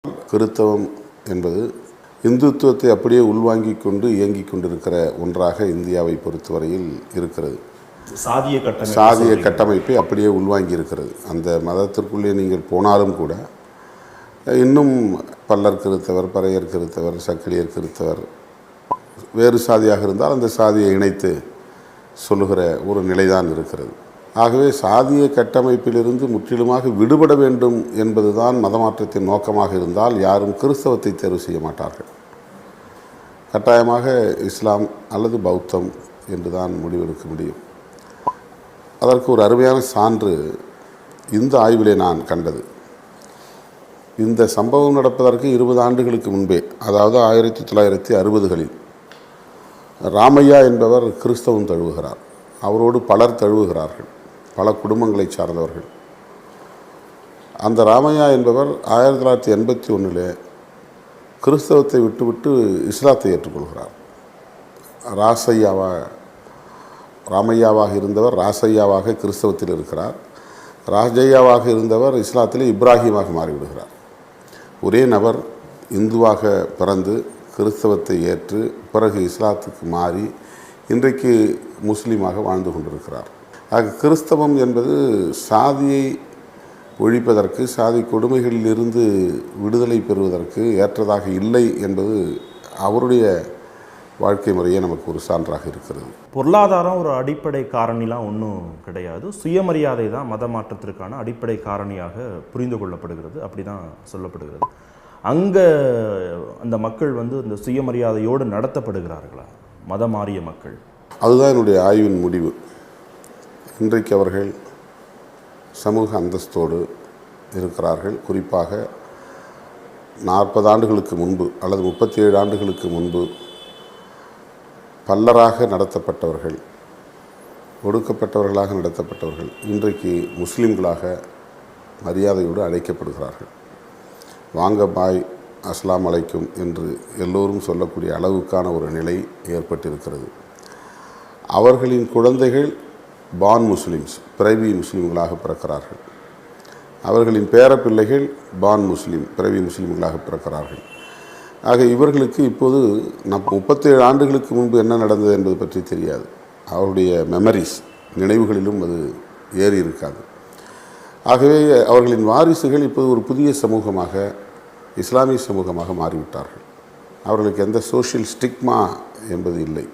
கிறித்தவம் என்பது இந்துத்துவத்தை அப்படியே உள்வாங்கிக் கொண்டு இயங்கிக் கொண்டிருக்கிற ஒன்றாக இந்தியாவை பொறுத்தவரையில் இருக்கிறது. சாதிய கட்டமைப்பை அப்படியே உள்வாங்கி இருக்கிறது. அந்த மதத்திற்குள்ளே நீங்கள் போனாலும் கூட இன்னும் பல்லர் கிறித்தவர், பறையர் கிறித்தவர், சக்கிலியர் கிறித்தவர், வேறு சாதியாக இருந்தால் அந்த சாதியை இணைத்து சொல்லுகிற ஒரு நிலைதான் இருக்கிறது. ஆகவே சாதிய கட்டமைப்பிலிருந்து முற்றிலுமாக விடுபட வேண்டும் என்பதுதான் மதமாற்றத்தின் நோக்கமாக இருந்தால் யாரும் கிறிஸ்தவத்தை தேர்வு செய்ய மாட்டார்கள். கட்டாயமாக இஸ்லாம் அல்லது பௌத்தம் என்று தான் முடிவெடுக்க முடியும். அதற்கு ஒரு அருமையான சான்று இந்த ஆய்விலே நான் கண்டது. இந்த சம்பவம் நடப்பதற்கு 20 ஆண்டுகளுக்கு முன்பே, அதாவது 1960களில் ராமையா என்பவர் கிறிஸ்தவம் தழுவுகிறார். அவரோடு பலர் தழுவுகிறார்கள், பல குடும்பங்களை சார்ந்தவர்கள். அந்த ராமையா என்பவர் 1981 கிறிஸ்தவத்தை விட்டுவிட்டு இஸ்லாத்தை ஏற்றுக்கொள்கிறார். ராமையாவாக இருந்தவர் ராசையாவாக கிறிஸ்தவத்தில் இருக்கிறார். ராஜையாவாக இருந்தவர் இஸ்லாத்திலே இப்ராஹிமாக மாறிவிடுகிறார். ஒரே நபர் இந்துவாக பிறந்து கிறிஸ்தவத்தை ஏற்று பிறகு இஸ்லாத்துக்கு மாறி இன்றைக்கு முஸ்லீமாக வாழ்ந்து கொண்டிருக்கிறார். ஆக கிறிஸ்தவம் என்பது சாதியை ஒழிப்பதற்கு, சாதி கொடுமைகளில் இருந்து விடுதலை பெறுவதற்கு ஏற்றதாக இல்லை என்பது அவருடைய வாழ்க்கை முறையே நமக்கு ஒரு சான்றாக இருக்கிறது. பொருளாதாரம் ஒரு அடிப்படை காரணிலாம் ஒன்றும் கிடையாது. சுயமரியாதை தான் மத மாற்றத்திற்கான அடிப்படை காரணியாக புரிந்து கொள்ளப்படுகிறது, அப்படி தான் சொல்லப்படுகிறது. அங்கே அந்த மக்கள் இந்த சுயமரியாதையோடு நடத்தப்படுகிறார்களா, மதம் மாறிய மக்கள்? அதுதான் என்னுடைய ஆய்வின் முடிவு. இன்றைக்கு அவர்கள் சமூக அந்தஸ்தோடு இருக்கிறார்கள். குறிப்பாக 40 ஆண்டுகளுக்கு முன்பு அல்லது 37 ஆண்டுகளுக்கு முன்பு பல்லராக நடத்தப்பட்டவர்கள், ஒடுக்கப்பட்டவர்களாக நடத்தப்பட்டவர்கள் இன்றைக்கு முஸ்லீம்களாக மரியாதையோடு அழைக்கப்படுகிறார்கள். வாங்க பாய், அஸ்லாம் அலைக்கும் என்று எல்லோரும் சொல்லக்கூடிய அளவுக்கான ஒரு நிலை ஏற்பட்டிருக்கிறது. அவர்களின் குழந்தைகள் பான் முஸ்லிம்ஸ், பிறவி முஸ்லீம்களாக பிறக்கிறார்கள். அவர்களின் பேரப்பிள்ளைகள் பான் முஸ்லீம், பிறவி முஸ்லீம்களாக பிறக்கிறார்கள். ஆக இவர்களுக்கு இப்போது 37 ஆண்டுகளுக்கு முன்பு என்ன நடந்தது என்பது பற்றி தெரியாது. அவருடைய மெமரிஸ், நினைவுகளிலும் அது ஏறி இருக்காது. ஆகவே அவர்களின் வாரிசுகள் இப்போது ஒரு புதிய சமூகமாக, இஸ்லாமிய சமூகமாக மாறிவிட்டார்கள். அவர்களுக்கு எந்த சோஷியல் ஸ்டிக்மா என்பது இல்லை.